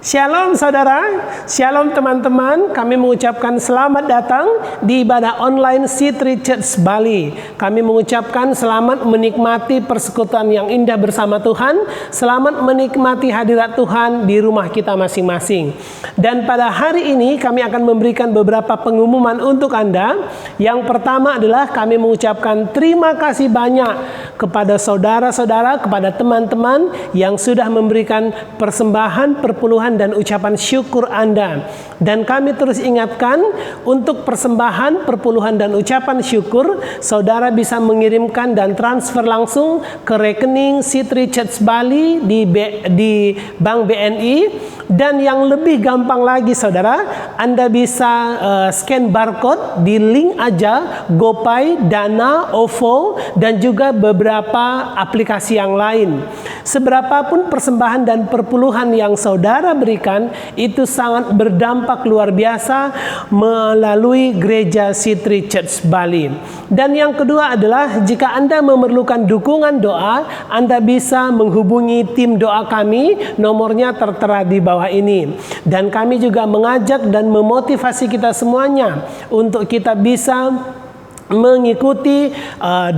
Shalom saudara, shalom teman-teman. Kami mengucapkan selamat datang di ibadah online City Church Bali. Kami mengucapkan selamat menikmati persekutuan yang indah bersama Tuhan. Selamat menikmati hadirat Tuhan di rumah kita masing-masing. Dan pada hari ini kami akan memberikan beberapa pengumuman untuk Anda. Yang pertama adalah kami mengucapkan terima kasih banyak kepada saudara-saudara, kepada teman-teman yang sudah memberikan persembahan, perpuluhan dan ucapan syukur Anda. Dan kami terus ingatkan untuk persembahan, perpuluhan dan ucapan syukur, saudara bisa mengirimkan dan transfer langsung ke rekening City Church Bali di Bank BNI. Dan yang lebih gampang lagi saudara, Anda bisa scan barcode di link aja GoPay, Dana, OVO dan juga beberapa aplikasi yang lain. Seberapapun persembahan dan perpuluhan yang saudara berikan, itu sangat berdampak luar biasa melalui gereja City Church Bali. Dan yang kedua adalah jika Anda memerlukan dukungan doa, Anda bisa menghubungi tim doa kami, nomornya tertera di bawah ini. Dan kami juga mengajak dan memotivasi kita semuanya untuk kita bisa mengikuti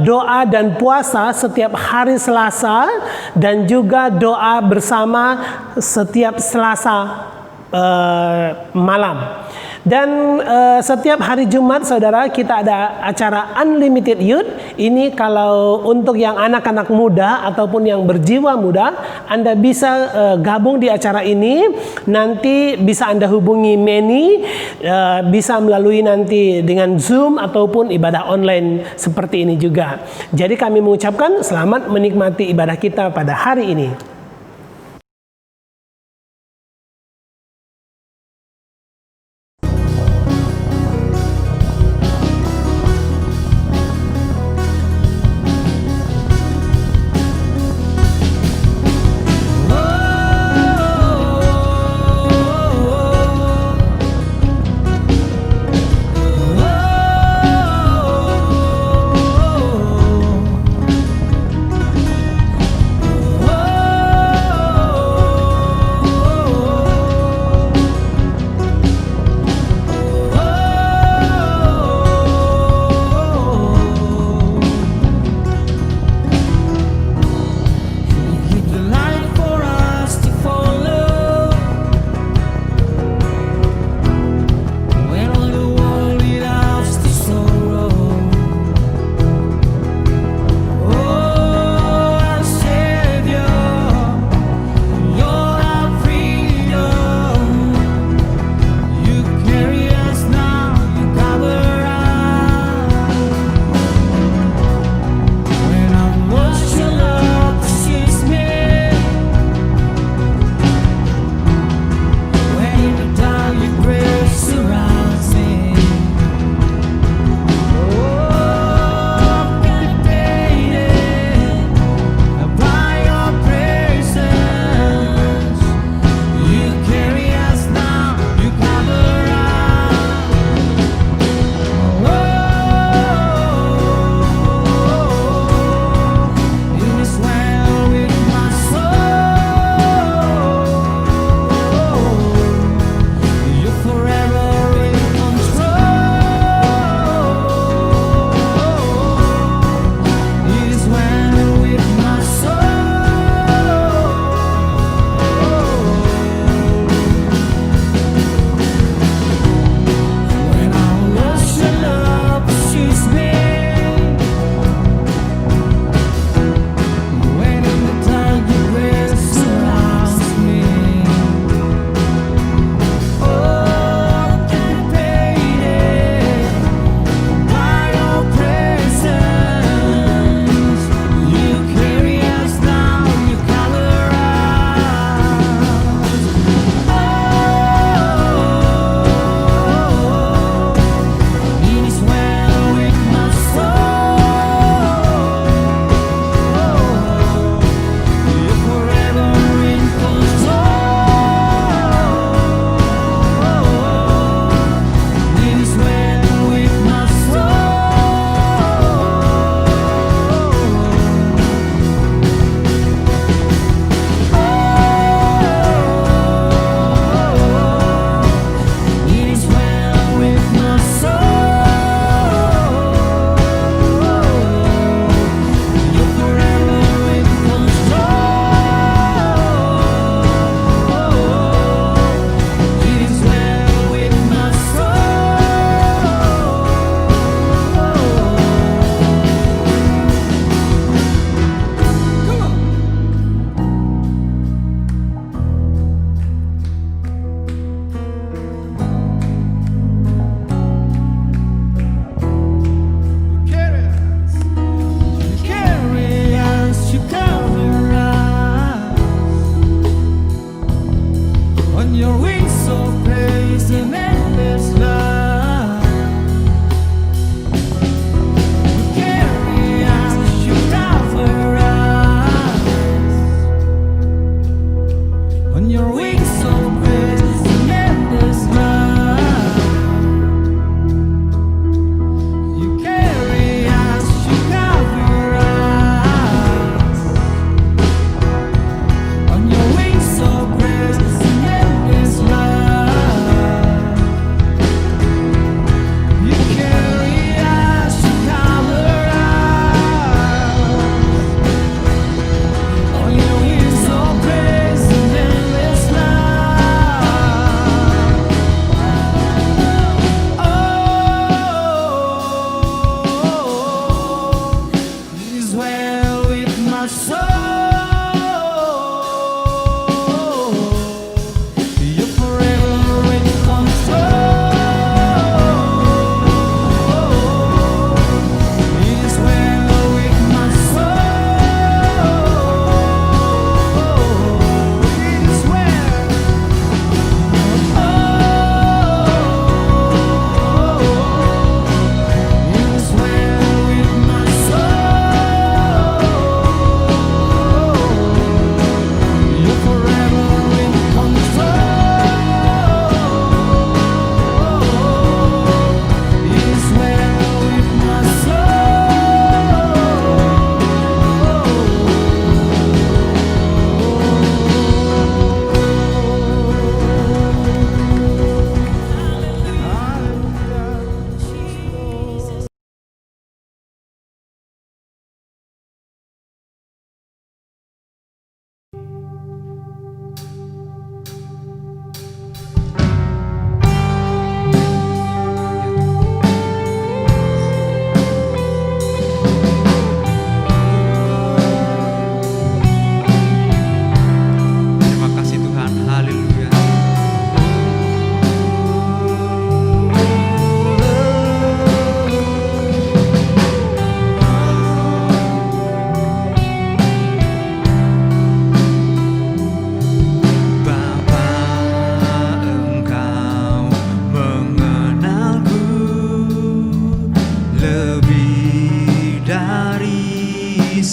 doa dan puasa setiap hari Selasa dan juga doa bersama setiap Selasa malam. Dan setiap hari Jumat saudara kita ada acara Unlimited Youth. Ini kalau untuk yang anak-anak muda ataupun yang berjiwa muda, Anda bisa gabung di acara ini. Nanti bisa Anda hubungi Manny, bisa melalui nanti dengan Zoom ataupun ibadah online seperti ini juga. Jadi kami mengucapkan selamat menikmati ibadah kita pada hari ini.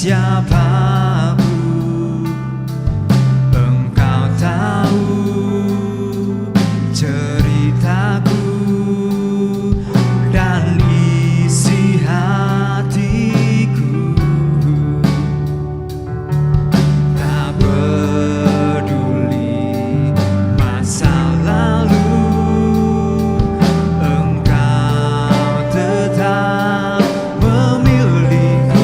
siapapun, Engkau tahu ceritaku dan isi hatiku. Tak peduli masa lalu, Engkau tetap memilihku.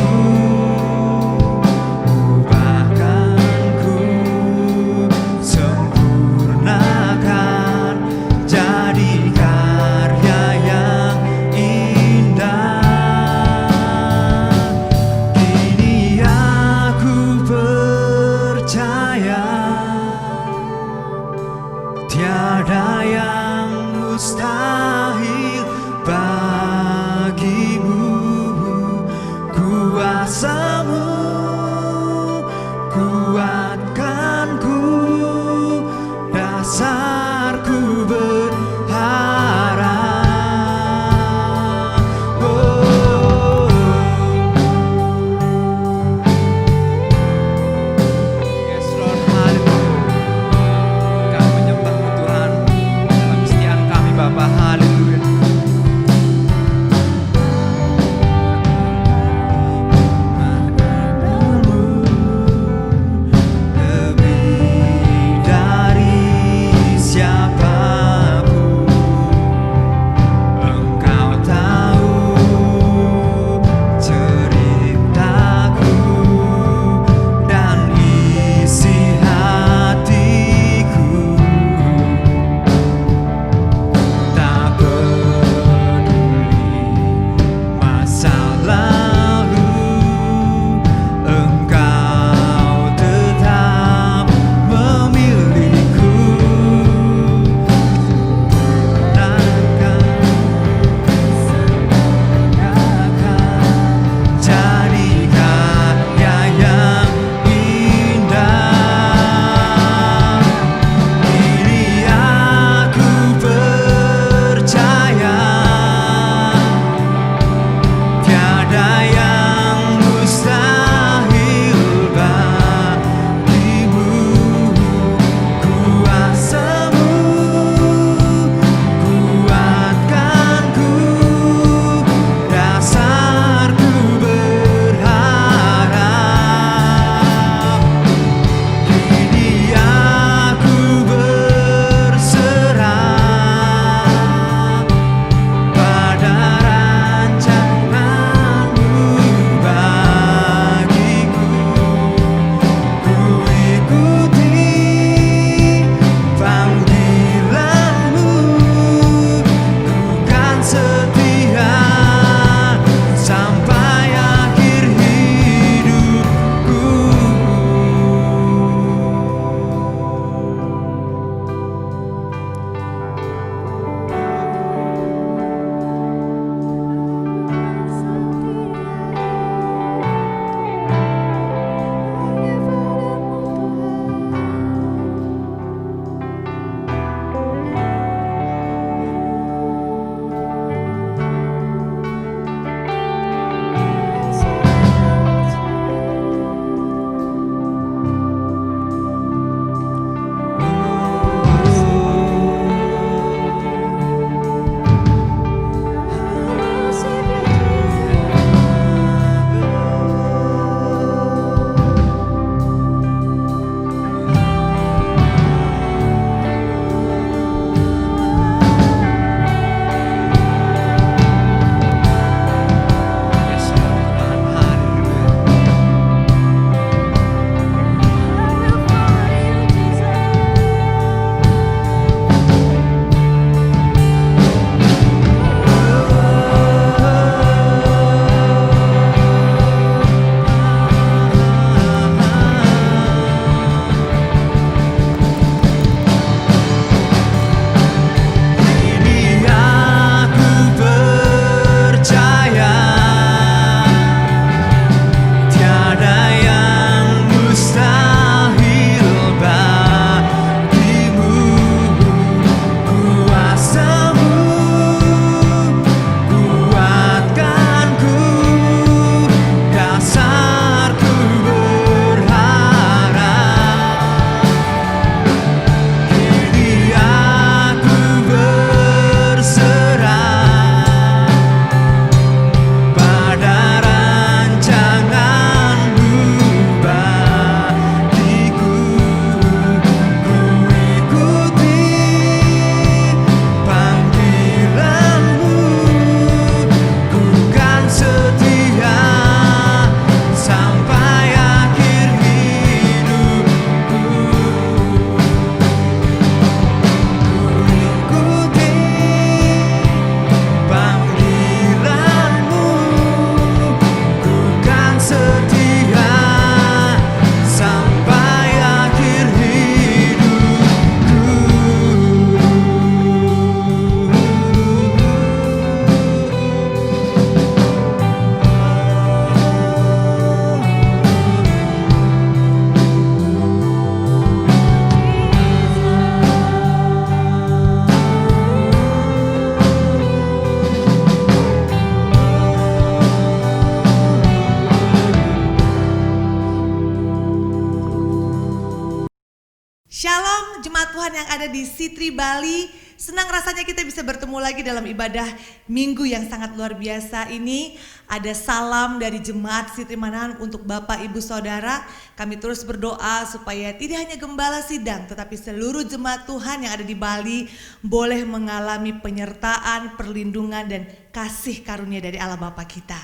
Tuhan yang ada di Sitri Bali. Senang rasanya kita bisa bertemu lagi dalam ibadah minggu yang sangat luar biasa ini. Ada salam dari jemaat Sitri Manahan untuk Bapak Ibu Saudara. Kami terus berdoa supaya tidak hanya gembala sidang, tetapi seluruh jemaat Tuhan yang ada di Bali boleh mengalami penyertaan, perlindungan dan kasih karunia dari Allah Bapa kita.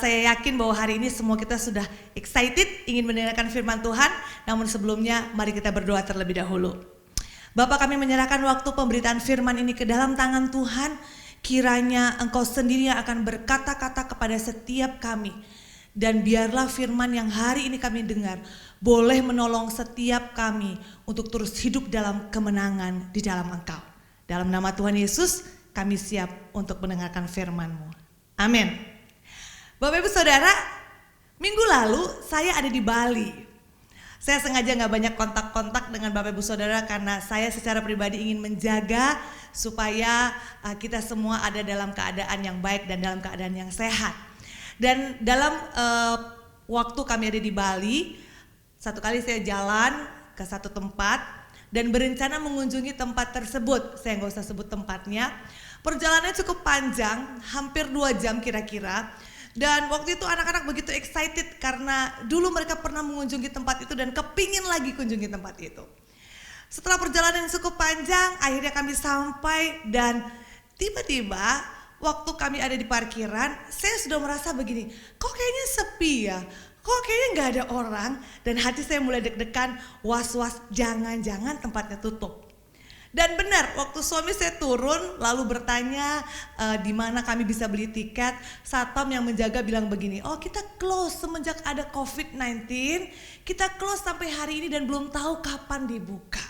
Saya yakin bahwa hari ini semua kita sudah excited ingin mendengarkan firman Tuhan. Namun sebelumnya mari kita berdoa terlebih dahulu. Bapa, kami menyerahkan waktu pemberitaan firman ini ke dalam tangan Tuhan. Kiranya Engkau sendiri yang akan berkata-kata kepada setiap kami. Dan biarlah firman yang hari ini kami dengar boleh menolong setiap kami untuk terus hidup dalam kemenangan di dalam Engkau. Dalam nama Tuhan Yesus kami siap untuk mendengarkan firman-Mu. Amin. Bapak Ibu Saudara, minggu lalu saya ada di Bali. Saya sengaja gak banyak kontak-kontak dengan Bapak Ibu Saudara karena saya secara pribadi ingin menjaga supaya kita semua ada dalam keadaan yang baik dan dalam keadaan yang sehat. Dan dalam waktu kami ada di Bali, satu kali saya jalan ke satu tempat dan berencana mengunjungi tempat tersebut. Saya gak usah sebut tempatnya. Perjalanannya cukup panjang, hampir 2 jam kira-kira. Dan waktu itu anak-anak begitu excited karena dulu mereka pernah mengunjungi tempat itu dan kepingin lagi kunjungi tempat itu. Setelah perjalanan yang cukup panjang, akhirnya kami sampai dan tiba-tiba waktu kami ada di parkiran, saya sudah merasa begini, kok kayaknya sepi ya, kok kayaknya gak ada orang. Dan hati saya mulai deg-degan, was-was, jangan-jangan tempatnya tutup. Dan benar, waktu suami saya turun lalu bertanya di mana kami bisa beli tiket, satpam yang menjaga bilang begini, oh kita close semenjak ada COVID-19, kita close sampai hari ini dan belum tahu kapan dibuka.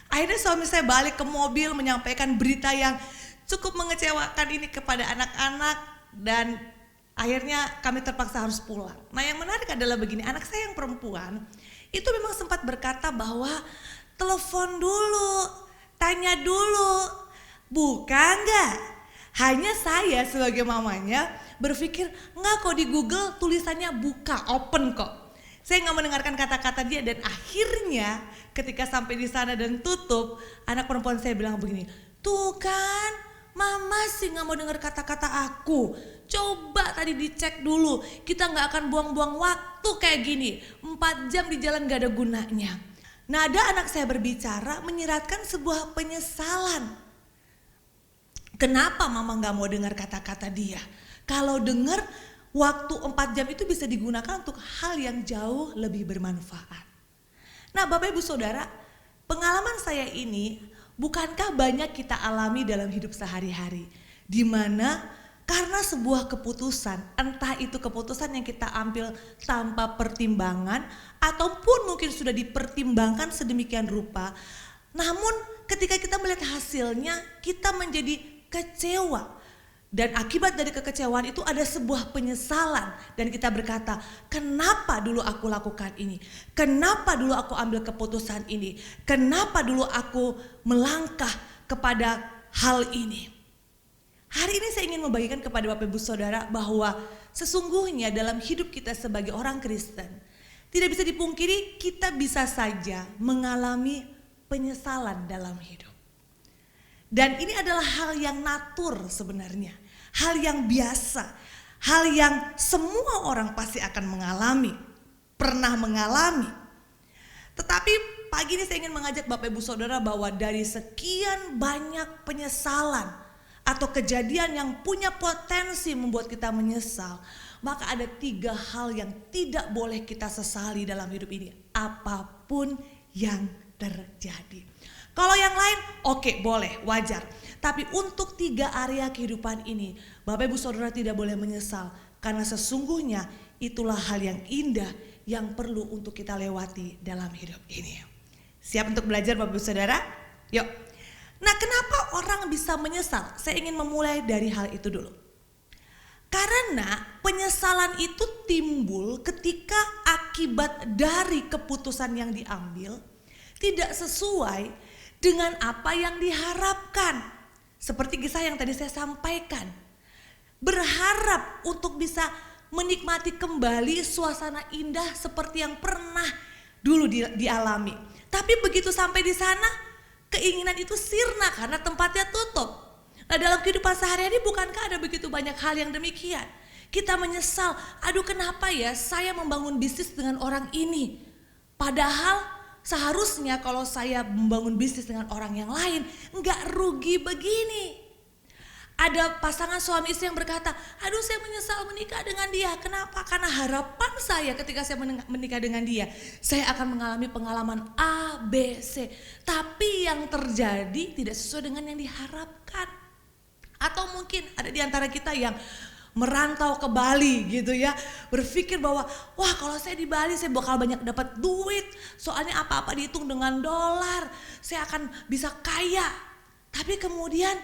Akhirnya suami saya balik ke mobil menyampaikan berita yang cukup mengecewakan ini kepada anak-anak dan akhirnya kami terpaksa harus pulang. Nah yang menarik adalah begini, anak saya yang perempuan itu memang sempat berkata bahwa telepon dulu, tanya dulu, buka enggak? Hanya saya sebagai mamanya berpikir, enggak kok di Google tulisannya buka, open kok. Saya nggak mendengarkan kata-kata dia dan akhirnya ketika sampai di sana dan tutup, anak perempuan saya bilang begini, tuh kan mama sih nggak mau dengar kata-kata aku. Coba tadi dicek dulu, kita nggak akan buang-buang waktu kayak gini. 4 jam di jalan gak ada gunanya. Nada anak saya berbicara menyiratkan sebuah penyesalan. Kenapa mama gak mau dengar kata-kata dia? Kalau dengar waktu 4 jam itu bisa digunakan untuk hal yang jauh lebih bermanfaat. Nah Bapak Ibu Saudara, pengalaman saya ini bukankah banyak kita alami dalam hidup sehari-hari. Di mana karena sebuah keputusan, entah itu keputusan yang kita ambil tanpa pertimbangan ataupun mungkin sudah dipertimbangkan sedemikian rupa, namun ketika kita melihat hasilnya kita menjadi kecewa. Dan akibat dari kekecewaan itu ada sebuah penyesalan dan kita berkata, kenapa dulu aku lakukan ini? Kenapa dulu aku ambil keputusan ini? Kenapa dulu aku melangkah kepada hal ini? Hari ini saya ingin membagikan kepada Bapak Ibu Saudara bahwa sesungguhnya dalam hidup kita sebagai orang Kristen, tidak bisa dipungkiri kita bisa saja mengalami penyesalan dalam hidup. Dan ini adalah hal yang natur sebenarnya, hal yang biasa, hal yang semua orang pasti akan mengalami, pernah mengalami. Tetapi pagi ini saya ingin mengajak Bapak Ibu Saudara bahwa dari sekian banyak penyesalan atau kejadian yang punya potensi membuat kita menyesal, maka ada 3 hal yang tidak boleh kita sesali dalam hidup ini, apapun yang terjadi. Kalau yang lain oke, boleh, wajar. Tapi untuk 3 area kehidupan ini, Bapak Ibu Saudara tidak boleh menyesal. Karena sesungguhnya itulah hal yang indah yang perlu untuk kita lewati dalam hidup ini. Siap untuk belajar Bapak Ibu Saudara? Yuk. Nah kenapa orang bisa menyesal? Saya ingin memulai dari hal itu dulu. Karena penyesalan itu timbul ketika akibat dari keputusan yang diambil tidak sesuai dengan apa yang diharapkan. Seperti kisah yang tadi saya sampaikan. Berharap untuk bisa menikmati kembali suasana indah seperti yang pernah dulu dialami. Tapi begitu sampai di sana, keinginan itu sirna karena tempatnya tutup. Nah, dalam kehidupan sehari-hari bukankah ada begitu banyak hal yang demikian? Kita menyesal, aduh kenapa ya saya membangun bisnis dengan orang ini. Padahal seharusnya kalau saya membangun bisnis dengan orang yang lain, enggak rugi begini. Ada pasangan suami istri yang berkata, aduh saya menyesal menikah dengan dia. Kenapa? Karena harapan saya ketika saya menikah dengan dia, saya akan mengalami pengalaman A, B, C. Tapi yang terjadi tidak sesuai dengan yang diharapkan. Atau mungkin ada di antara kita yang merantau ke Bali gitu ya. Berpikir bahwa wah kalau saya di Bali saya bakal banyak dapat duit. Soalnya apa-apa dihitung dengan dolar. Saya akan bisa kaya. Tapi kemudian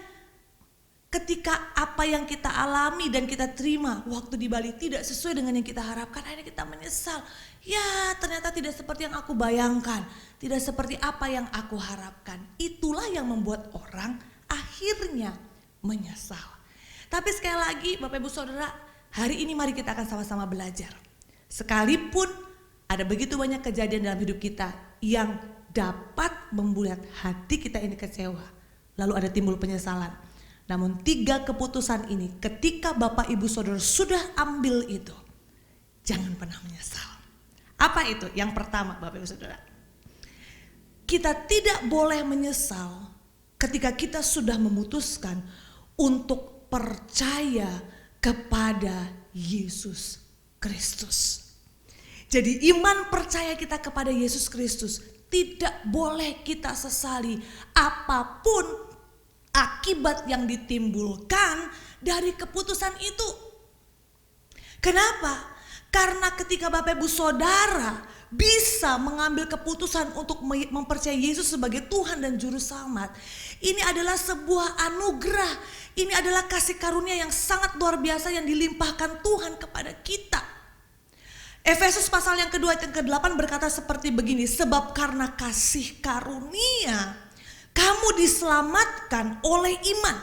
ketika apa yang kita alami dan kita terima waktu di Bali tidak sesuai dengan yang kita harapkan, akhirnya kita menyesal. Ya ternyata tidak seperti yang aku bayangkan, tidak seperti apa yang aku harapkan. Itulah yang membuat orang akhirnya menyesal. Tapi sekali lagi Bapak Ibu Saudara, hari ini mari kita akan sama-sama belajar. Sekalipun ada begitu banyak kejadian dalam hidup kita yang dapat membuat hati kita ini kecewa, lalu ada timbul penyesalan. Namun 3 keputusan ini ketika Bapak Ibu Saudara sudah ambil itu, jangan pernah menyesal. Apa itu? Yang pertama Bapak Ibu Saudara, kita tidak boleh menyesal ketika kita sudah memutuskan untuk percaya kepada Yesus Kristus. Jadi iman percaya kita kepada Yesus Kristus tidak boleh kita sesali apapun akibat yang ditimbulkan dari keputusan itu. Kenapa? Karena ketika Bapak Ibu Saudara bisa mengambil keputusan untuk mempercayai Yesus sebagai Tuhan dan Juru Selamat, ini adalah sebuah anugerah, ini adalah kasih karunia yang sangat luar biasa yang dilimpahkan Tuhan kepada kita. Efesus pasal yang kedua ayat yang ke-8 berkata seperti begini, sebab karena kasih karunia kamu diselamatkan oleh iman.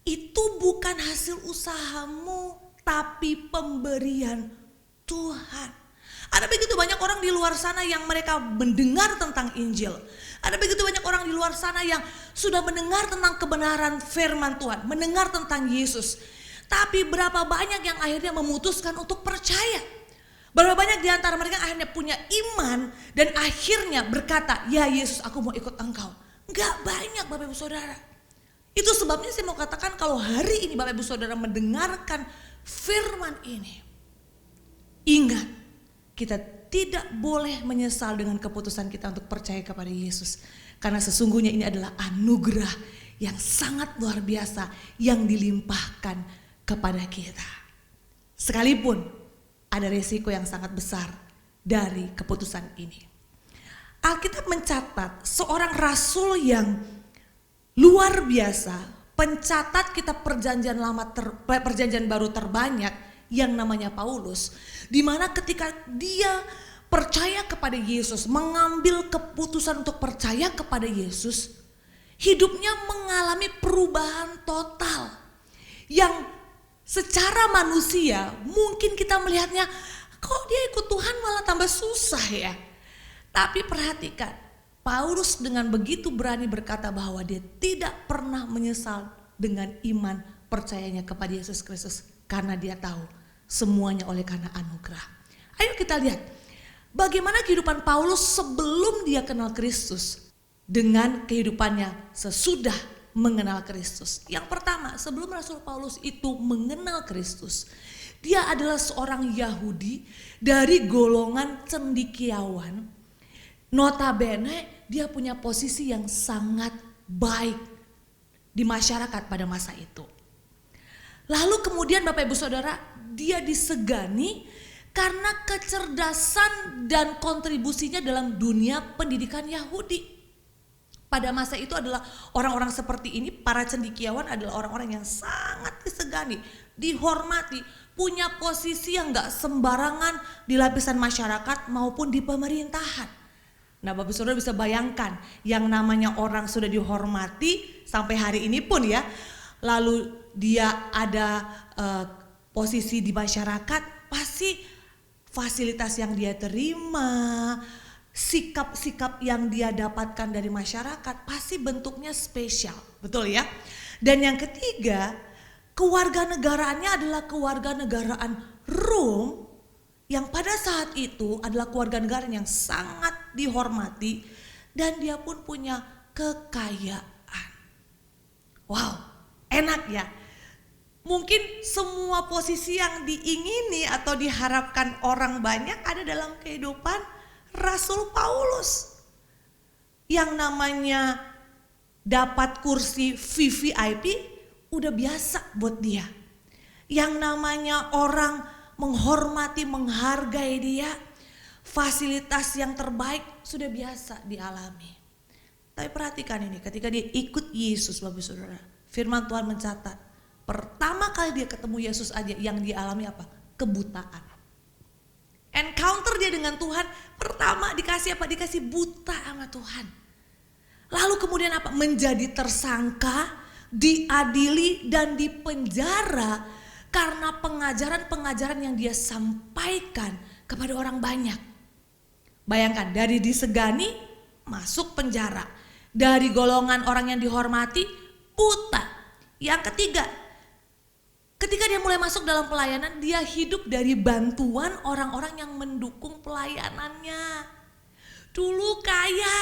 Itu bukan hasil usahamu, tapi pemberian Tuhan. Ada begitu banyak orang di luar sana yang mereka mendengar tentang Injil. Ada begitu banyak orang di luar sana yang sudah mendengar tentang kebenaran firman Tuhan, mendengar tentang Yesus. Tapi berapa banyak yang akhirnya memutuskan untuk percaya? Berapa banyak di antara mereka akhirnya punya iman dan akhirnya berkata, ya Yesus aku mau ikut engkau. Enggak banyak Bapak Ibu Saudara. Itu sebabnya saya mau katakan kalau hari ini Bapak Ibu Saudara mendengarkan firman ini, ingat kita tidak boleh menyesal dengan keputusan kita untuk percaya kepada Yesus. Karena sesungguhnya ini adalah anugerah yang sangat luar biasa yang dilimpahkan kepada kita. Sekalipun ada resiko yang sangat besar dari keputusan ini. Alkitab mencatat seorang rasul yang luar biasa, pencatat kitab perjanjian perjanjian baru terbanyak yang namanya Paulus, di mana ketika dia percaya kepada Yesus, mengambil keputusan untuk percaya kepada Yesus, hidupnya mengalami perubahan total yang secara manusia mungkin kita melihatnya kok dia ikut Tuhan malah tambah susah ya. Tapi perhatikan, Paulus dengan begitu berani berkata bahwa dia tidak pernah menyesal dengan iman percayanya kepada Yesus Kristus. Karena dia tahu semuanya oleh karena anugerah. Ayo kita lihat bagaimana kehidupan Paulus sebelum dia kenal Kristus dengan kehidupannya sesudah mengenal Kristus. Yang pertama, sebelum Rasul Paulus itu mengenal Kristus, dia adalah seorang Yahudi dari golongan cendekiawan. Notabene dia punya posisi yang sangat baik di masyarakat pada masa itu. Lalu kemudian Bapak Ibu Saudara, dia disegani karena kecerdasan dan kontribusinya dalam dunia pendidikan Yahudi. Pada masa itu adalah orang-orang seperti ini, para cendekiawan adalah orang-orang yang sangat disegani, dihormati, punya posisi yang gak sembarangan di lapisan masyarakat maupun di pemerintahan. Nah Bapak Saudara bisa bayangkan yang namanya orang sudah dihormati sampai hari ini pun ya. Lalu dia ada posisi di masyarakat, pasti fasilitas yang dia terima, sikap-sikap yang dia dapatkan dari masyarakat pasti bentuknya spesial, betul ya? Dan yang ketiga, kewarganegaraannya adalah kewarganegaraan Rom yang pada saat itu adalah kewarganegaraan yang sangat dihormati dan dia pun punya kekayaan. Wow, enak ya. Mungkin semua posisi yang diingini atau diharapkan orang banyak ada dalam kehidupan Rasul Paulus. Yang namanya dapat kursi VVIP udah biasa buat dia. Yang namanya orang menghormati, menghargai dia, fasilitas yang terbaik sudah biasa dialami. Tapi perhatikan ini, ketika dia ikut Yesus, Bapak Saudara, firman Tuhan mencatat, pertama kali dia ketemu Yesus aja yang dialami apa? Kebutaan. Encounter dia dengan Tuhan, pertama dikasih apa? Dikasih buta sama Tuhan. Lalu kemudian apa? Menjadi tersangka, diadili dan dipenjara karena pengajaran-pengajaran yang dia sampaikan kepada orang banyak. Bayangkan, dari disegani masuk penjara, dari golongan orang yang dihormati buta. Yang ketiga, ketika dia mulai masuk dalam pelayanan, dia hidup dari bantuan orang-orang yang mendukung pelayanannya. Dulu kaya,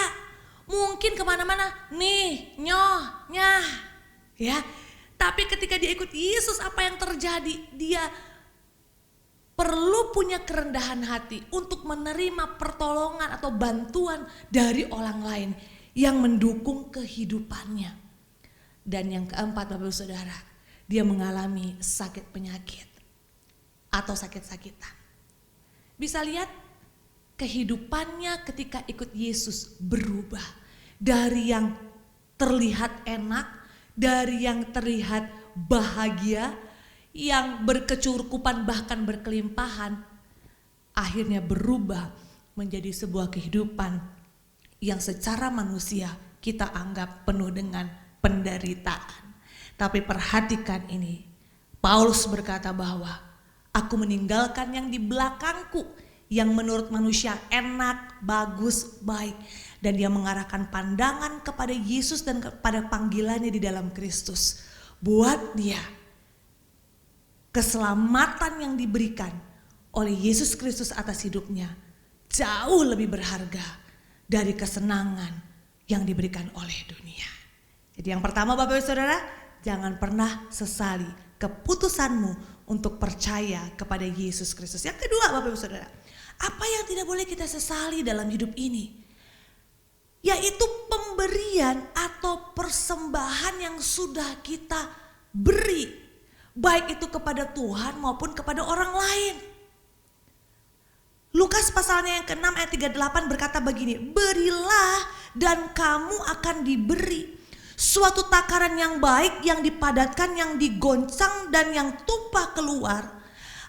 mungkin kemana-mana, nih, nyoh, nyah, ya. Tapi ketika dia ikut Yesus, apa yang terjadi? Dia perlu punya kerendahan hati untuk menerima pertolongan atau bantuan dari orang lain yang mendukung kehidupannya. Dan yang keempat, Bapak Ibu Saudara, dia mengalami sakit penyakit atau sakit-sakitan. Bisa lihat kehidupannya ketika ikut Yesus berubah dari yang terlihat enak, dari yang terlihat bahagia, yang berkecukupan bahkan berkelimpahan, akhirnya berubah menjadi sebuah kehidupan yang secara manusia kita anggap penuh dengan penderitaan. Tapi perhatikan ini, Paulus berkata bahwa aku meninggalkan yang di belakangku, yang menurut manusia enak, bagus, baik. Dan dia mengarahkan pandangan kepada Yesus dan kepada panggilannya di dalam Kristus. Buat dia, keselamatan yang diberikan oleh Yesus Kristus atas hidupnya jauh lebih berharga dari kesenangan yang diberikan oleh dunia. Jadi yang pertama, Bapak Ibu Saudara, jangan pernah sesali keputusanmu untuk percaya kepada Yesus Kristus. Yang kedua, Bapak Ibu Saudara, apa yang tidak boleh kita sesali dalam hidup ini? Yaitu pemberian atau persembahan yang sudah kita beri, baik itu kepada Tuhan maupun kepada orang lain. Lukas pasalnya yang ke-6 ayat 38 berkata begini, berilah dan kamu akan diberi. Suatu takaran yang baik, yang dipadatkan, yang digoncang dan yang tumpah keluar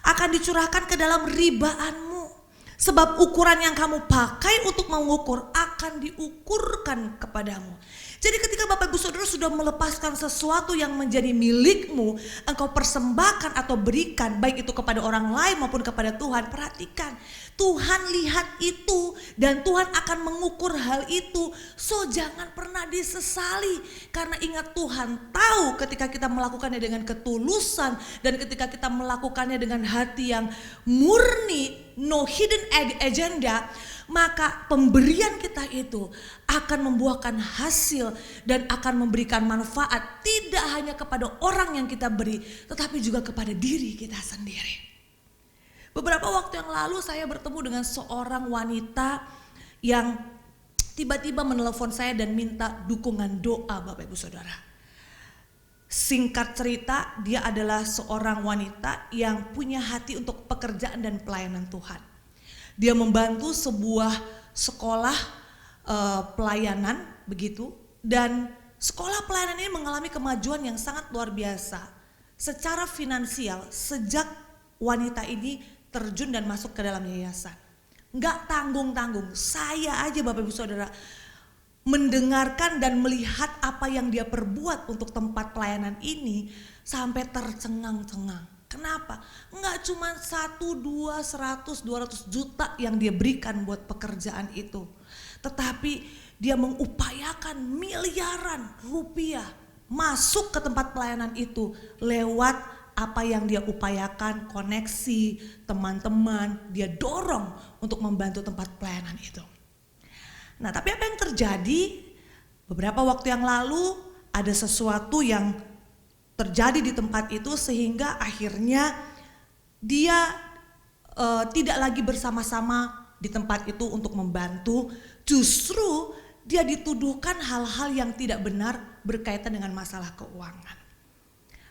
akan dicurahkan ke dalam ribaanmu. Sebab ukuran yang kamu pakai untuk mengukur akan diukurkan kepadamu. Jadi ketika Bapak Ibu Saudara sudah melepaskan sesuatu yang menjadi milikmu, engkau persembahkan atau berikan baik itu kepada orang lain maupun kepada Tuhan. Perhatikan, Tuhan lihat itu dan Tuhan akan mengukur hal itu. So jangan pernah disesali, karena ingat Tuhan tahu ketika kita melakukannya dengan ketulusan dan ketika kita melakukannya dengan hati yang murni, no hidden agenda, maka pemberian kita itu akan membuahkan hasil dan akan memberikan manfaat tidak hanya kepada orang yang kita beri, tetapi juga kepada diri kita sendiri. Beberapa waktu yang lalu saya bertemu dengan seorang wanita yang tiba-tiba menelepon saya dan minta dukungan doa, Bapak Ibu Saudara. Singkat cerita, dia adalah seorang wanita yang punya hati untuk pekerjaan dan pelayanan Tuhan. Dia membantu sebuah sekolah pelayanan begitu, dan sekolah pelayanan ini mengalami kemajuan yang sangat luar biasa secara finansial sejak wanita ini terjun dan masuk ke dalam yayasan. Enggak tanggung-tanggung, saya aja Bapak Ibu Saudara mendengarkan dan melihat apa yang dia perbuat untuk tempat pelayanan ini sampai tercengang-cengang. Kenapa? Enggak cuma 1, 2, 100, 200 juta yang dia berikan buat pekerjaan itu. Tetapi dia mengupayakan miliaran rupiah masuk ke tempat pelayanan itu lewat apa yang dia upayakan, koneksi, teman-teman, dia dorong untuk membantu tempat pelayanan itu. Nah, tapi apa yang terjadi? Beberapa waktu yang lalu ada sesuatu yang terjadi di tempat itu sehingga akhirnya dia tidak lagi bersama-sama di tempat itu untuk membantu. Justru dia dituduhkan hal-hal yang tidak benar berkaitan dengan masalah keuangan.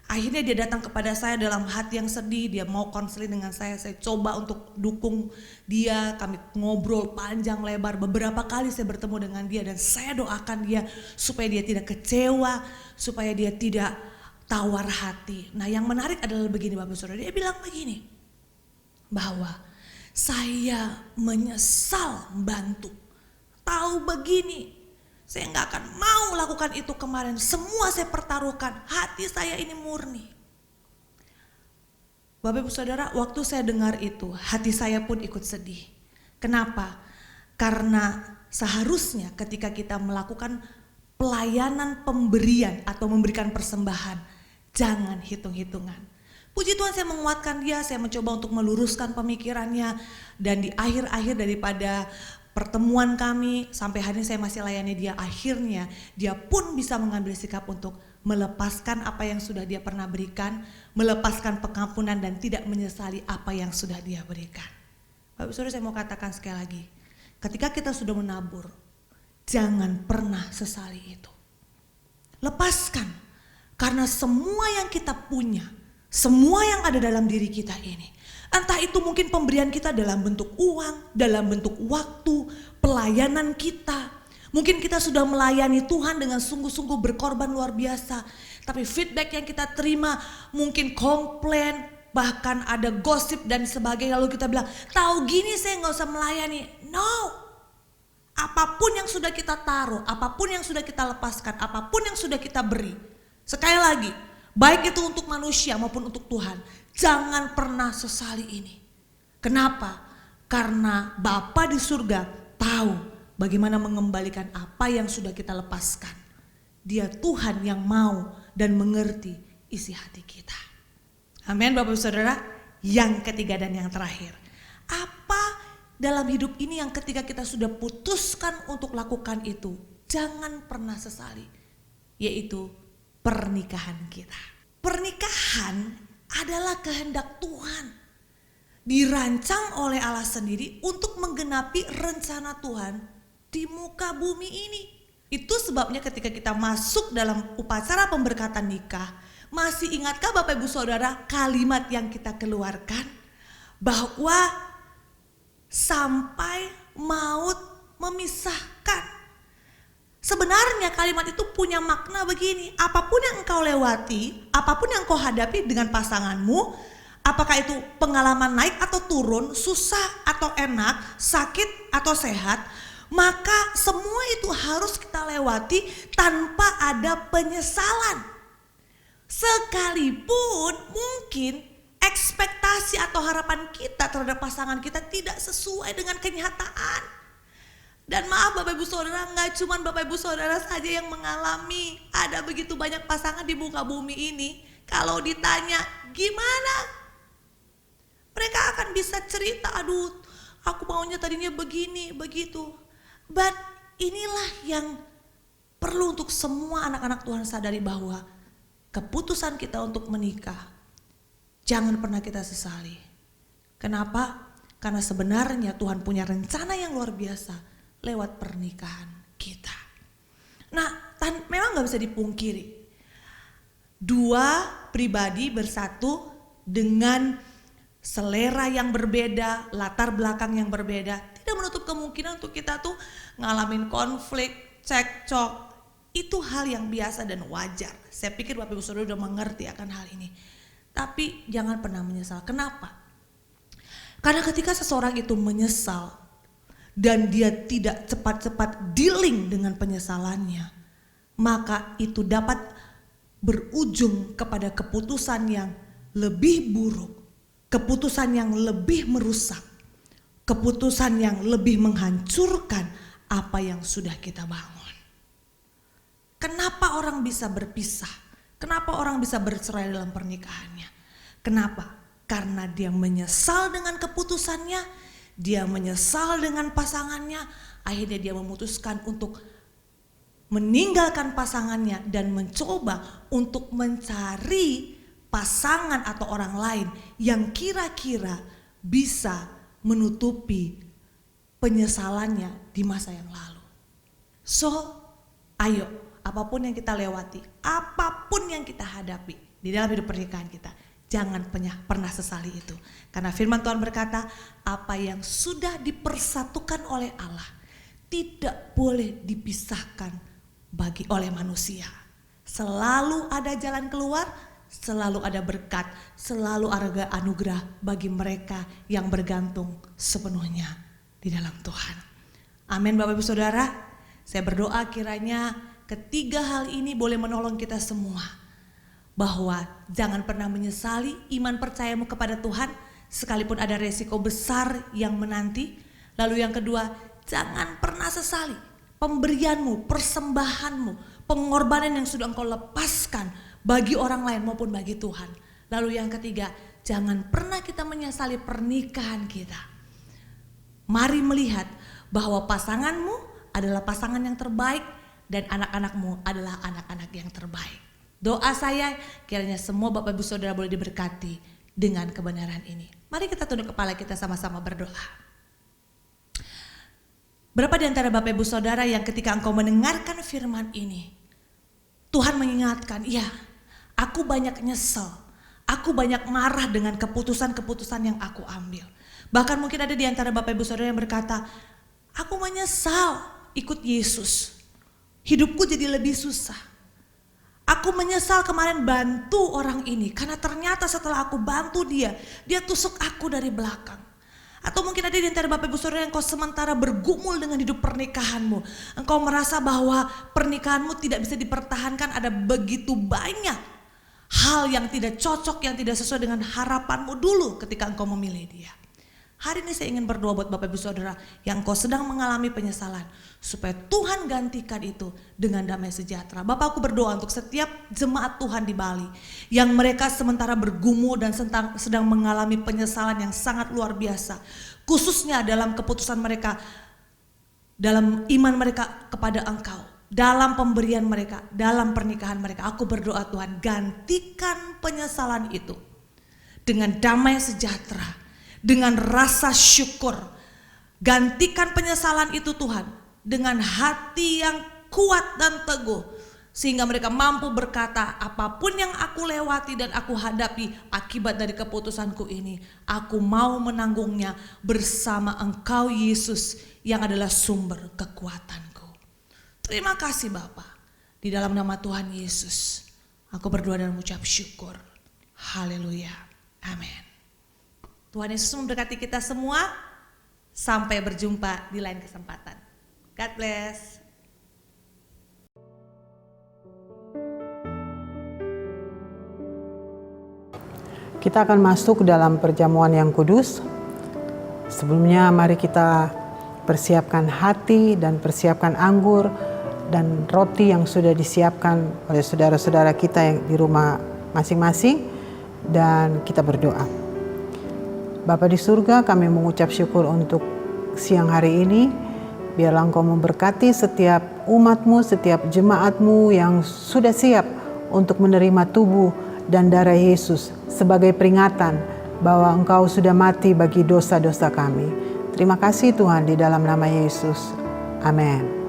Akhirnya dia datang kepada saya dalam hati yang sedih, dia mau konseling dengan saya coba untuk dukung dia, kami ngobrol panjang lebar, beberapa kali saya bertemu dengan dia dan saya doakan dia supaya dia tidak kecewa, supaya dia tidak tawar hati. Nah, yang menarik adalah begini Bapak Saudara, dia bilang begini, bahwa saya menyesal bantu, tahu begini, saya nggak akan mau lakukan itu kemarin. Semua saya pertaruhkan. Hati saya ini murni. Bapak Ibu Saudara, waktu saya dengar itu, hati saya pun ikut sedih. Kenapa? Karena seharusnya ketika kita melakukan pelayanan pemberian atau memberikan persembahan, jangan hitung-hitungan. Puji Tuhan saya menguatkan dia, saya mencoba untuk meluruskan pemikirannya. Dan di akhir-akhir daripada pertemuan kami sampai hari ini saya masih layani dia, akhirnya dia pun bisa mengambil sikap untuk melepaskan apa yang sudah dia pernah berikan, melepaskan pengampunan dan tidak menyesali apa yang sudah dia berikan. Bapak Saudara, saya mau katakan sekali lagi, ketika kita sudah menabur, jangan pernah sesali itu. Lepaskan, karena semua yang kita punya, semua yang ada dalam diri kita ini, entah itu mungkin pemberian kita dalam bentuk uang, dalam bentuk waktu, pelayanan kita. Mungkin kita sudah melayani Tuhan dengan sungguh-sungguh berkorban luar biasa. Tapi feedback yang kita terima mungkin komplain, bahkan ada gosip dan sebagainya. Lalu kita bilang, tahu gini saya gak usah melayani. No, apapun yang sudah kita taruh, apapun yang sudah kita lepaskan, apapun yang sudah kita beri. Sekali lagi, baik itu untuk manusia maupun untuk Tuhan, jangan pernah sesali ini. Kenapa? Karena Bapa di surga tahu bagaimana mengembalikan apa yang sudah kita lepaskan. Dia Tuhan yang mau dan mengerti isi hati kita. Amin Bapak Saudara. Yang ketiga dan yang terakhir, apa dalam hidup ini yang ketika kita sudah putuskan untuk lakukan itu, jangan pernah sesali, yaitu pernikahan kita. Pernikahan adalah kehendak Tuhan, dirancang oleh Allah sendiri untuk menggenapi rencana Tuhan di muka bumi ini. Itu sebabnya ketika kita masuk dalam upacara pemberkatan nikah, masih ingatkah Bapak Ibu Saudara kalimat yang kita keluarkan? Bahwa sampai maut memisahkan. Sebenarnya kalimat itu punya makna begini, apapun yang engkau lewati, apapun yang engkau hadapi dengan pasanganmu, apakah itu pengalaman naik atau turun, susah atau enak, sakit atau sehat, maka semua itu harus kita lewati tanpa ada penyesalan. Sekalipun mungkin ekspektasi atau harapan kita terhadap pasangan kita tidak sesuai dengan kenyataan. Dan maaf Bapak Ibu Saudara, gak cuma Bapak Ibu Saudara saja yang mengalami. Ada begitu banyak pasangan di muka bumi ini. Kalau ditanya gimana, mereka akan bisa cerita, aduh aku maunya tadinya begini, begitu. But inilah yang perlu untuk semua anak-anak Tuhan sadari, bahwa keputusan kita untuk menikah jangan pernah kita sesali. Kenapa? Karena sebenarnya Tuhan punya rencana yang luar biasa lewat pernikahan kita. Nah, memang gak bisa dipungkiri, dua pribadi bersatu dengan selera yang berbeda, latar belakang yang berbeda, tidak menutup kemungkinan untuk kita tuh ngalamin konflik, cekcok. Itu hal yang biasa dan wajar. Saya pikir Bapak Ibu Saudara sudah mengerti akan hal ini. Tapi jangan pernah menyesal. Kenapa? Karena ketika seseorang itu menyesal dan dia tidak cepat-cepat dealing dengan penyesalannya, maka itu dapat berujung kepada keputusan yang lebih buruk, keputusan yang lebih merusak, keputusan yang lebih menghancurkan apa yang sudah kita bangun. Kenapa orang bisa berpisah? Kenapa orang bisa bercerai dalam pernikahannya? Kenapa? Karena dia menyesal dengan keputusannya, dia menyesal dengan pasangannya, akhirnya dia memutuskan untuk meninggalkan pasangannya dan mencoba untuk mencari pasangan atau orang lain yang kira-kira bisa menutupi penyesalannya di masa yang lalu. So, ayo, apapun yang kita lewati, apapun yang kita hadapi di dalam hidup pernikahan kita, jangan pernah sesali itu. Karena firman Tuhan berkata, apa yang sudah dipersatukan oleh Allah tidak boleh dipisahkan oleh manusia. Selalu ada jalan keluar, selalu ada berkat, selalu ada anugerah bagi mereka yang bergantung sepenuhnya di dalam Tuhan. Amin Bapak Ibu Saudara. Saya berdoa kiranya ketiga hal ini boleh menolong kita semua. Bahwa jangan pernah menyesali iman percayamu kepada Tuhan sekalipun ada resiko besar yang menanti. Lalu yang kedua, jangan pernah sesali pemberianmu, persembahanmu, pengorbanan yang sudah engkau lepaskan bagi orang lain maupun bagi Tuhan. Lalu yang ketiga, jangan pernah kita menyesali pernikahan kita. Mari melihat bahwa pasanganmu adalah pasangan yang terbaik dan anak-anakmu adalah anak-anak yang terbaik. Doa saya kiranya semua Bapak Ibu Saudara boleh diberkati dengan kebenaran ini. Mari kita tunduk kepala kita sama-sama berdoa. Berapa di antara Bapak Ibu Saudara yang ketika engkau mendengarkan firman ini, Tuhan mengingatkan, ya aku banyak nyesel, aku banyak marah dengan keputusan-keputusan yang aku ambil. Bahkan mungkin ada di antara Bapak Ibu Saudara yang berkata, aku menyesal ikut Yesus, hidupku jadi lebih susah. Aku menyesal kemarin bantu orang ini karena ternyata setelah aku bantu dia tusuk aku dari belakang. Atau mungkin ada di antara Bapak Ibu Saudara yang kau sementara bergumul dengan hidup pernikahanmu. Engkau merasa bahwa pernikahanmu tidak bisa dipertahankan, ada begitu banyak hal yang tidak cocok, yang tidak sesuai dengan harapanmu dulu ketika engkau memilih dia. Hari ini saya ingin berdoa buat Bapak Ibu Saudara yang kau sedang mengalami penyesalan, supaya Tuhan gantikan itu dengan damai sejahtera. Bapak, aku berdoa untuk setiap jemaat Tuhan di Bali yang mereka sementara bergumul dan sedang mengalami penyesalan yang sangat luar biasa, khususnya dalam keputusan mereka, dalam iman mereka kepada Engkau, dalam pemberian mereka, dalam pernikahan mereka. Aku berdoa Tuhan, gantikan penyesalan itu dengan damai sejahtera, dengan rasa syukur. Gantikan penyesalan itu Tuhan dengan hati yang kuat dan teguh, sehingga mereka mampu berkata, apapun yang aku lewati dan aku hadapi akibat dari keputusanku ini, aku mau menanggungnya bersama Engkau Yesus yang adalah sumber kekuatanku. Terima kasih Bapa. Di dalam nama Tuhan Yesus aku berdoa dan mengucap syukur. Haleluya. Amin. Tuhan Yesus memberkati kita semua. Sampai berjumpa di lain kesempatan. God bless. Kita akan masuk dalam perjamuan yang kudus. Sebelumnya mari kita persiapkan hati dan persiapkan anggur dan roti yang sudah disiapkan oleh saudara-saudara kita yang di rumah masing-masing, dan kita berdoa. Bapa di surga, kami mengucap syukur untuk siang hari ini. Biarlah Engkau memberkati setiap umat-Mu, setiap jemaat-Mu yang sudah siap untuk menerima tubuh dan darah Yesus sebagai peringatan bahwa Engkau sudah mati bagi dosa-dosa kami. Terima kasih Tuhan, di dalam nama Yesus. Amin.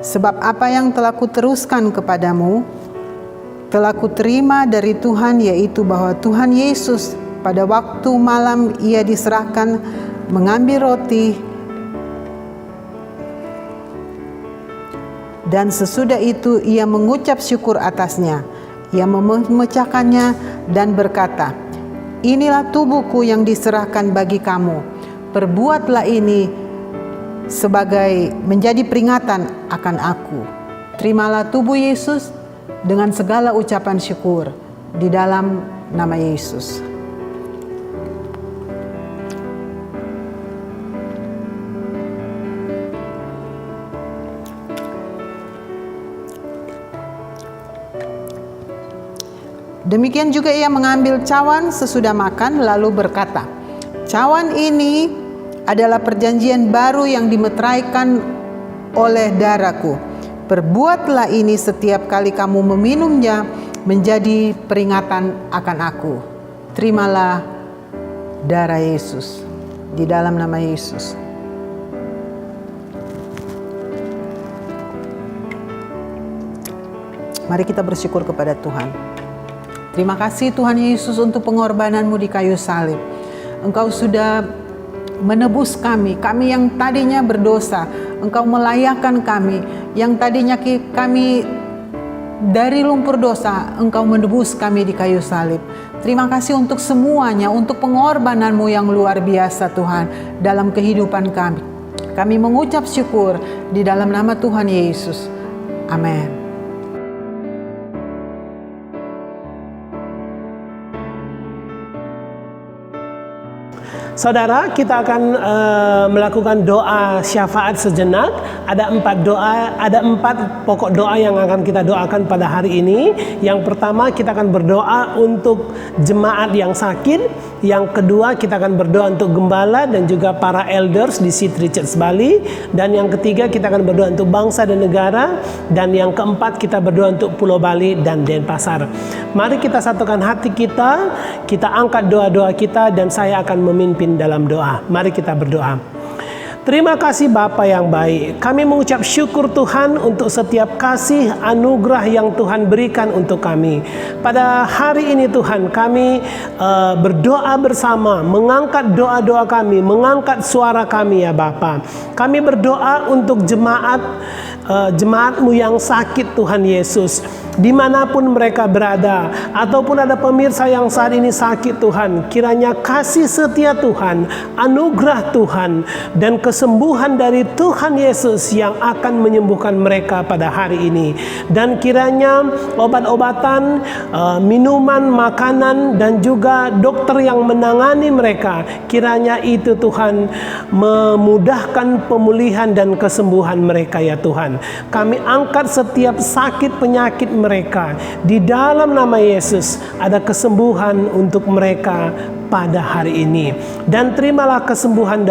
Sebab apa yang telah kuteruskan kepadamu, telah kuterima dari Tuhan, yaitu bahwa Tuhan Yesus pada waktu malam ia diserahkan mengambil roti, dan sesudah itu ia mengucap syukur atasnya. Ia memecahkannya dan berkata, inilah tubuhku yang diserahkan bagi kamu. Perbuatlah ini sebagai menjadi peringatan akan aku. Terimalah tubuh Yesus dengan segala ucapan syukur di dalam nama Yesus. Demikian juga ia mengambil cawan sesudah makan lalu berkata, "Cawan ini adalah perjanjian baru yang dimeteraikan oleh darahku. Perbuatlah ini setiap kali kamu meminumnya menjadi peringatan akan aku." Terimalah darah Yesus di dalam nama Yesus. Mari kita bersyukur kepada Tuhan. Terima kasih Tuhan Yesus untuk pengorbanan-Mu di kayu salib. Engkau sudah menebus kami yang tadinya berdosa. Engkau melayakkan kami yang tadinya kami dari lumpur dosa. Engkau menebus kami di kayu salib. Terima kasih untuk semuanya, untuk pengorbanan-Mu yang luar biasa Tuhan dalam kehidupan kami. Kami mengucap syukur di dalam nama Tuhan Yesus. Amin. Saudara, kita akan melakukan doa syafaat sejenak. Ada 4 pokok doa yang akan kita doakan pada hari ini. Yang pertama, kita akan berdoa untuk jemaat yang sakit. Yang kedua, kita akan berdoa untuk gembala dan juga para elders di City Church Bali. Dan yang ketiga, kita akan berdoa untuk bangsa dan negara. Dan yang keempat, kita berdoa untuk Pulau Bali dan Denpasar. Mari kita satukan hati kita angkat doa-doa kita dan saya akan memimpin dalam doa. Mari kita berdoa. Terima kasih Bapa yang baik. Kami mengucap syukur Tuhan untuk setiap kasih anugerah yang Tuhan berikan untuk kami. Pada hari ini Tuhan, kami berdoa bersama, mengangkat doa-doa kami, mengangkat suara kami ya Bapa. Kami berdoa untuk jemaat-Mu yang sakit Tuhan Yesus. Dimanapun mereka berada, ataupun ada pemirsa yang saat ini sakit Tuhan, kiranya kasih setia Tuhan, anugerah Tuhan, dan kesembuhan dari Tuhan Yesus yang akan menyembuhkan mereka pada hari ini. Dan kiranya obat-obatan, minuman, makanan, dan juga dokter yang menangani mereka, kiranya itu Tuhan memudahkan pemulihan dan kesembuhan mereka ya Tuhan. Kami angkat setiap sakit penyakit mereka di dalam nama Yesus. Ada kesembuhan untuk mereka pada hari ini, dan terimalah kesembuhan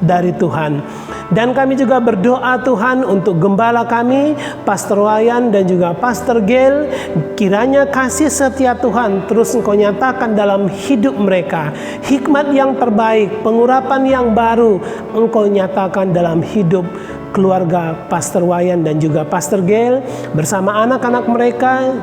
dari Tuhan. Dan kami juga berdoa Tuhan untuk gembala kami, Pastor Wayan dan juga Pastor Gail. Kiranya kasih setia Tuhan terus Engkau nyatakan dalam hidup mereka. Hikmat yang terbaik, pengurapan yang baru Engkau nyatakan dalam hidup keluarga Pastor Wayan dan juga Pastor Gail bersama anak-anak mereka,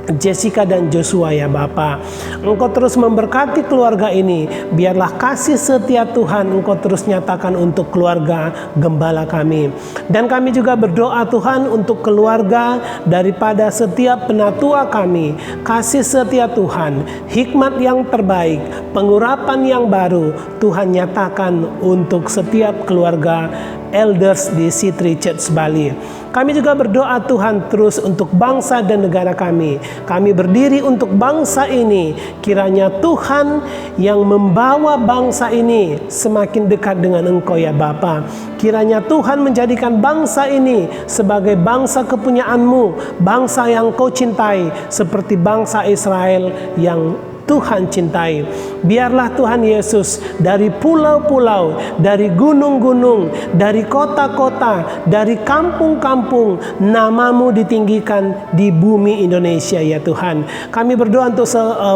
Jessica dan Joshua ya Bapa. Engkau terus memberkati keluarga ini. Biarlah kasih setia Tuhan Engkau terus nyatakan untuk keluarga gembala kami. Dan kami juga berdoa Tuhan untuk keluarga daripada setiap penatua kami. Kasih setia Tuhan, hikmat yang terbaik, pengurapan yang baru Tuhan nyatakan untuk setiap keluarga elders di City Church Bali. Kami juga berdoa Tuhan terus untuk bangsa dan negara kami. Kami berdiri untuk bangsa ini. Kiranya Tuhan yang membawa bangsa ini semakin dekat dengan Engkau ya Bapa. Kiranya Tuhan menjadikan bangsa ini sebagai bangsa kepunyaan-Mu, bangsa yang Kau cintai, seperti bangsa Israel yang Tuhan cintai. Biarlah Tuhan Yesus dari pulau-pulau, dari gunung-gunung, dari kota-kota, dari kampung-kampung, nama-Mu ditinggikan di bumi Indonesia ya Tuhan. Kami berdoa untuk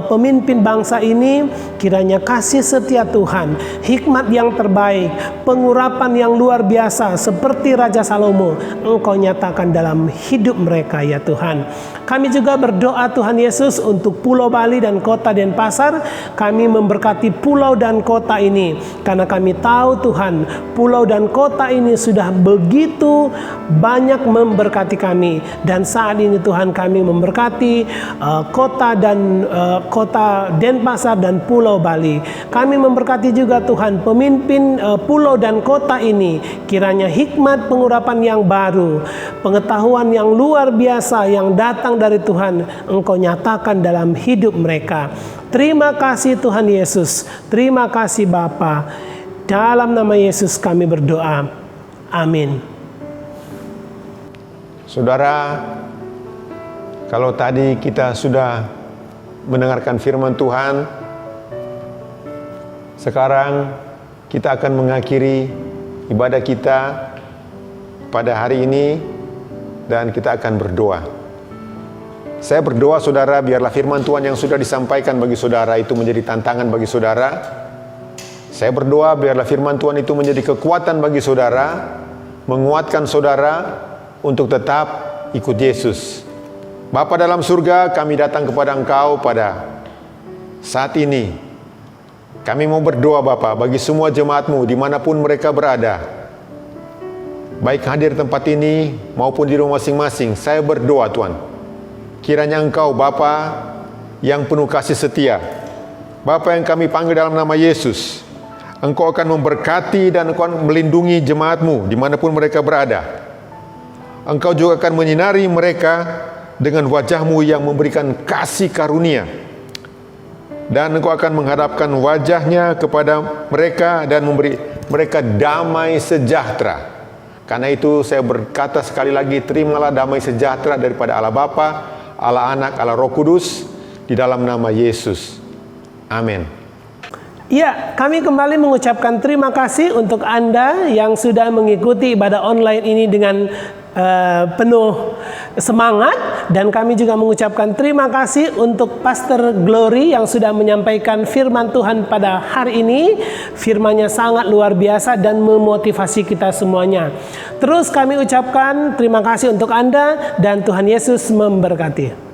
pemimpin bangsa ini, kiranya kasih setia Tuhan, hikmat yang terbaik, pengurapan yang luar biasa seperti Raja Salomo Engkau nyatakan dalam hidup mereka ya Tuhan. Kami juga berdoa Tuhan Yesus untuk Pulau Bali dan kota Denpasar, kami memberkati pulau dan kota ini. Karena kami tahu Tuhan, pulau dan kota ini sudah begitu banyak memberkati kami. Dan saat ini Tuhan, kami memberkati kota Denpasar dan Pulau Bali. Kami memberkati juga Tuhan pemimpin pulau dan kota ini. Kiranya hikmat pengurapan yang baru, pengetahuan yang luar biasa yang datang dari Tuhan, Engkau nyatakan dalam hidup mereka. Terima kasih Tuhan Yesus. Terima kasih Bapa. Dalam nama Yesus kami berdoa. Amin. Saudara, kalau tadi kita sudah mendengarkan firman Tuhan, sekarang kita akan mengakhiri ibadah kita pada hari ini dan kita akan berdoa. Saya berdoa saudara, biarlah firman Tuhan yang sudah disampaikan bagi saudara itu menjadi tantangan bagi saudara. Saya berdoa biarlah firman Tuhan itu menjadi kekuatan bagi saudara, menguatkan saudara untuk tetap ikut Yesus. Bapa dalam surga, kami datang kepada Engkau pada saat ini. Kami mau berdoa Bapa bagi semua jemaat-Mu dimanapun mereka berada, baik hadir tempat ini maupun di rumah masing-masing. Saya berdoa Tuhan, kiranya Engkau Bapa yang penuh kasih setia, Bapa yang kami panggil dalam nama Yesus, Engkau akan memberkati dan Engkau akan melindungi jemaat-Mu dimanapun mereka berada. Engkau juga akan menyinari mereka dengan wajah-Mu yang memberikan kasih karunia, dan Engkau akan menghadapkan wajahnya kepada mereka dan memberi mereka damai sejahtera. Karena itu saya berkata sekali lagi, terimalah damai sejahtera daripada Allah Bapa, Allah Anak, Allah Roh Kudus, di dalam nama Yesus. Amin. Ya, kami kembali mengucapkan terima kasih untuk Anda yang sudah mengikuti ibadah online ini dengan penuh semangat, dan kami juga mengucapkan terima kasih untuk Pastor Glory yang sudah menyampaikan firman Tuhan pada hari ini. Firman-Nya sangat luar biasa dan memotivasi kita semuanya. Terus kami ucapkan terima kasih untuk Anda dan Tuhan Yesus memberkati.